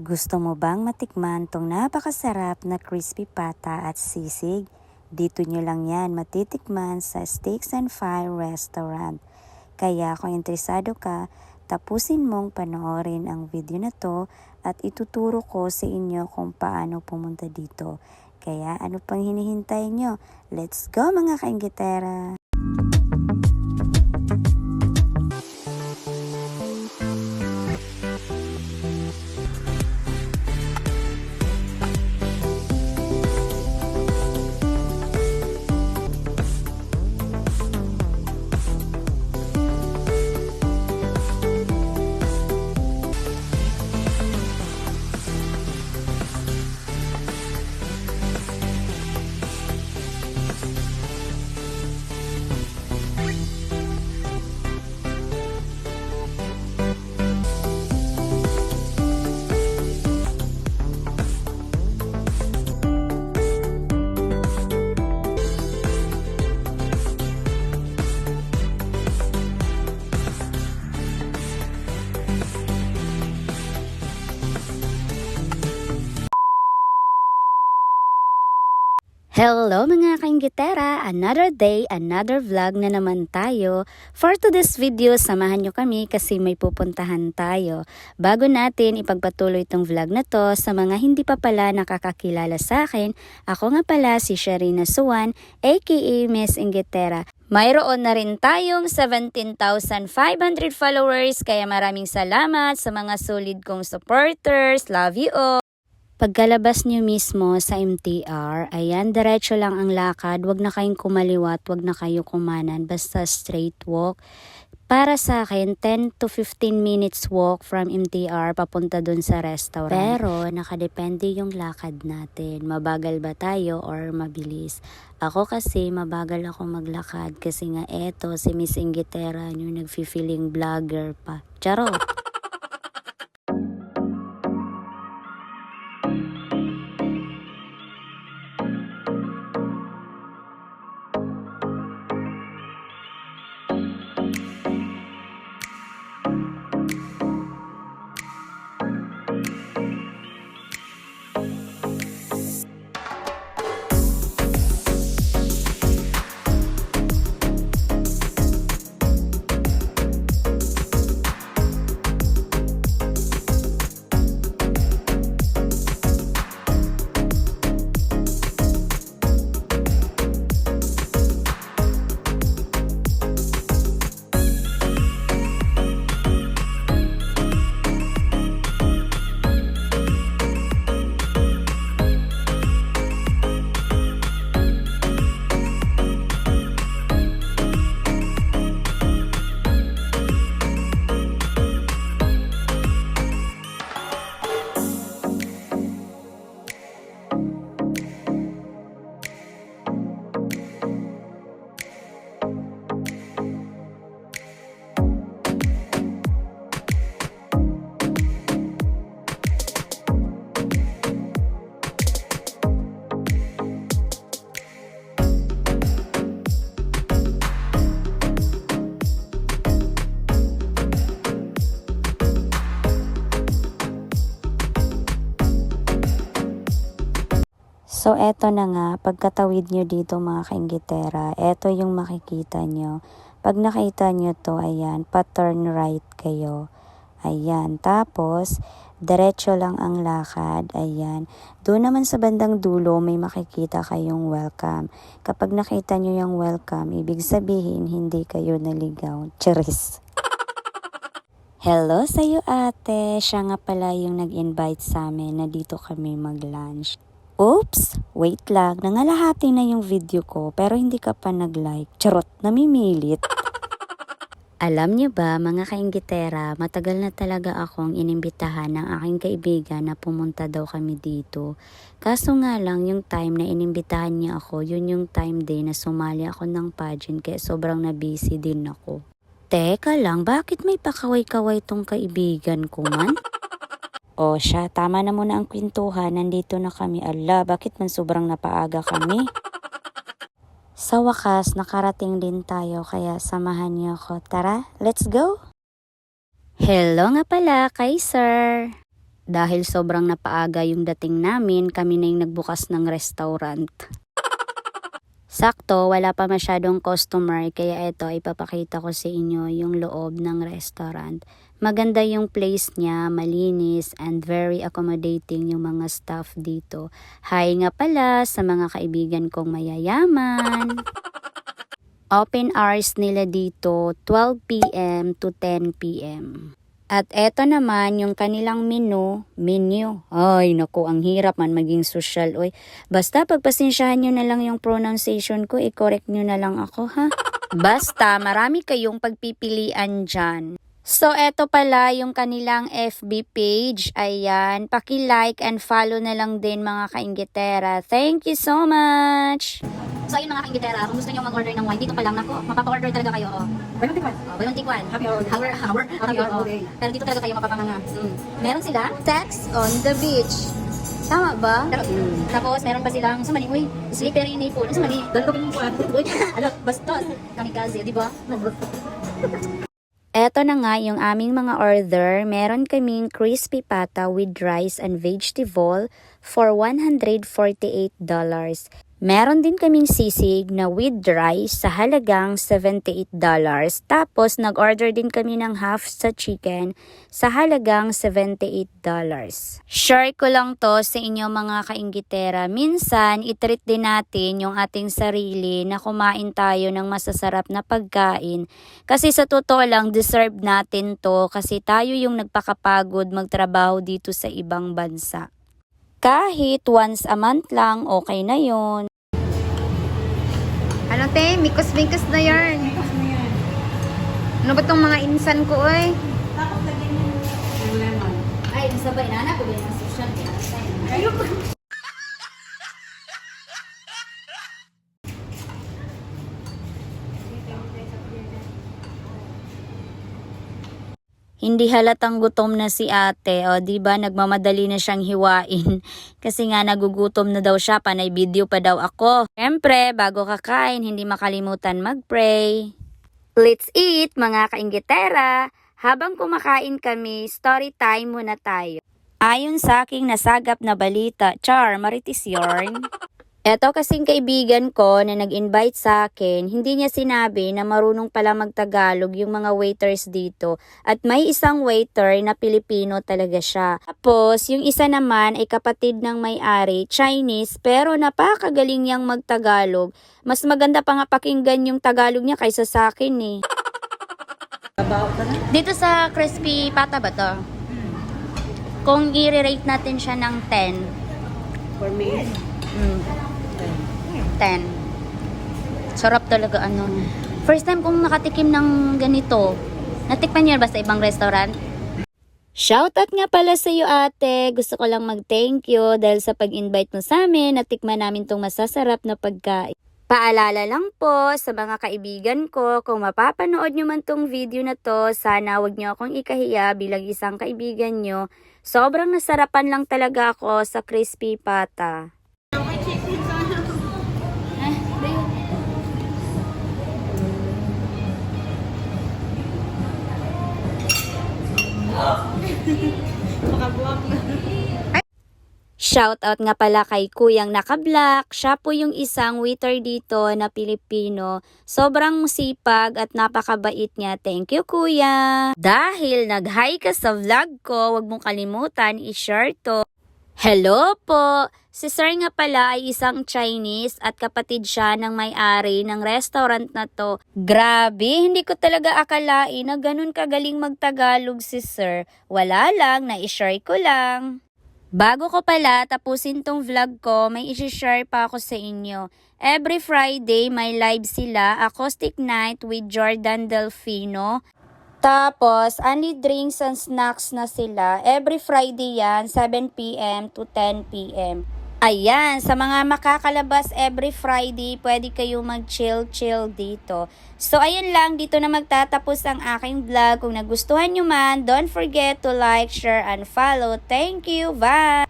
Gusto mo bang matikman tong napakasarap na crispy pata at sisig? Dito nyo lang yan matitikman sa Steaks and Fire Restaurant. Kaya kung interesado ka, tapusin mong panoorin ang video na to at ituturo ko sa inyo kung paano pumunta dito. Kaya ano pang hinihintay nyo? Let's go mga kainggitera! Hello mga kainggitera! Another day, another vlog na naman tayo. For today's video, samahan nyo kami kasi may pupuntahan tayo. Bago natin ipagpatuloy itong vlog na to, sa mga hindi pa pala nakakakilala sa akin, ako nga pala si Sharina Suwan, aka Miss Inggitera. Mayroon na rin tayong 17,500 followers, kaya maraming salamat sa mga solid kong supporters. Love you all! Pagkalabas nyo mismo sa MTR, ayan, diretso lang ang lakad. Wag na kayong kumaliwat, wag na kayo kumanan. Basta straight walk. Para sa akin, 10 to 15 minutes walk from MTR papunta dun sa restaurant. Pero nakadepende yung lakad natin. Mabagal ba tayo or mabilis? Ako kasi mabagal ako maglakad kasi nga eto si Miss Inggitera yung nagfi-feeling vlogger pa. Charot! So, eto na nga, pagkatawid nyo dito mga kainggitera, eto yung makikita nyo. Pag nakita nyo to, ayan, pa-turn right kayo. Ayan, tapos, diretso lang ang lakad, ayan. Doon naman sa bandang dulo, may makikita kayong welcome. Kapag nakita nyo yung welcome, ibig sabihin, hindi kayo naligaw. Charis! Hello sa'yo ate, siya nga pala yung nag-invite sa amin na dito kami mag-lunch. Oops! Wait lang, nangalahati na yung video ko pero hindi ka pa nag-like. Charot, namimilit. Alam niyo ba mga kainggitera, matagal na talaga akong inimbitahan ng aking kaibigan na pumunta daw kami dito. Kaso nga lang yung time na inimbitahan niya ako, yun yung time din na sumali ako ng pageant kaya sobrang na-busy din ako. Teka lang, bakit may pakaway-kaway tong kaibigan ko man? O siya, tama na muna ang kwentuhan, nandito na kami. Ala, bakit man sobrang napaaga kami? Sa wakas, nakarating din tayo kaya samahan niyo ako. Tara, let's go! Hello nga pala kay sir! Dahil sobrang napaaga yung dating namin, kami na yung nagbukas ng restaurant. Sakto, wala pa masyadong customer, kaya ito, ipapakita ko sa inyo yung loob ng restaurant. Maganda yung place niya, malinis, and very accommodating yung mga staff dito. Hi nga pala sa mga kaibigan kong mayayaman. Open hours nila dito, 12 p.m. to 10 p.m. At eto naman yung kanilang menu. Ay, naku, ang hirap man maging social. Oy, basta pagpasensyahan nyo na lang yung pronunciation ko, i-correct nyo na lang ako, ha? Basta, marami kayong pagpipilian dyan. So, eto pala yung kanilang FB page. Ayan, paki-like and follow na lang din mga kainggitera. Thank you so much! So, ayun mga kainggitera, kung gusto nyo mag-order ng wine, dito pa lang, nako, mapapa-order talaga kayo, oh. Buy one, take one. Buy one, take one. Happy hour. Happy hour all day. Pero dito talaga kayo mapapanganga. Meron sila, sex on the beach. Tama ba? Tapos, meron pa silang, sumali, uy, slippery na po. Sumali. Dan ko pinupuan. Uy, bastos. Kamikaze, di ba? Eto na nga yung aming mga order. Meron kaming crispy pata with rice and vegetable for $148. Meron din kaming sisig na with rice sa halagang $78. Tapos nag-order din kami ng half sa chicken sa halagang $78. Share ko lang to sa inyo mga kainggitera. Minsan, itreat din natin yung ating sarili na kumain tayo ng masasarap na pagkain. Kasi sa totoo lang, deserve natin to kasi tayo yung nagpakapagod magtrabaho dito sa ibang bansa. Kahit once a month lang, okay na yun. Ano te? Mikos-mikos na yarn. Ano ba tong mga insan ko oy? Tapos lagyan mo yung lemon. Ay, sabay na anak ko ba yung social media? Hindi halatang gutom na si ate, o di ba nagmamadali na siyang hiwain kasi nga nagugutom na daw siya, panay video pa daw ako. Siyempre, bago kakain, hindi makalimutan mag-pray. Let's eat mga kainggitera! Habang kumakain kami, story time muna tayo. Ayon sa aking nasagap na balita, Char, Marites yarn. Eto kasing kaibigan ko na nag-invite sa akin, hindi niya sinabi na marunong pala magtagalog yung mga waiters dito. At may isang waiter na Pilipino talaga siya. Tapos, yung isa naman ay kapatid ng may-ari, Chinese, pero napakagaling niyang magtagalog. Mas maganda pa nga pakinggan yung Tagalog niya kaysa sa akin eh. Dito sa crispy pata ba to? Kung i-rate natin siya ng 10. For me. 10. Sarap talaga ano. First time kong nakatikim ng ganito. Natikman niyo ba sa ibang restaurant? Shoutout nga pala sa iyo ate. Gusto ko lang mag-thank you dahil sa pag-invite mo sa amin. Natikman namin tong masasarap na pagkain. Paalala lang po sa mga kaibigan ko, kung mapapanood nyo man tong video na to, sana wag nyo akong ikahiya bilang isang kaibigan nyo. Sobrang nasarapan lang talaga ako sa crispy pata. Makabuwak na. Shoutout nga pala kay Kuyang Naka-Black. Siya po yung isang waiter dito na Pilipino. Sobrang sipag at napakabait niya. Thank you, Kuya! Dahil nag-hi ka sa vlog ko, wag mong kalimutan i-share to. Hello po! Si Sir nga pala ay isang Chinese at kapatid siya ng may-ari ng restaurant na to. Grabe, hindi ko talaga akalain na ganun kagaling magtagalog si Sir. Wala lang, na-share ko lang. Bago ko pala tapusin tong vlog ko, may isi-share pa ako sa inyo. Every Friday, may live sila, Acoustic Night with Jordan Delfino. Tapos, only drinks and snacks na sila. Every Friday yan, 7 p.m. to 10 p.m. Ayan, sa mga makakalabas every Friday, pwede kayo mag-chill dito. So, ayun lang, dito na magtatapos ang aking vlog. Kung nagustuhan nyo man, don't forget to like, share, and follow. Thank you, bye!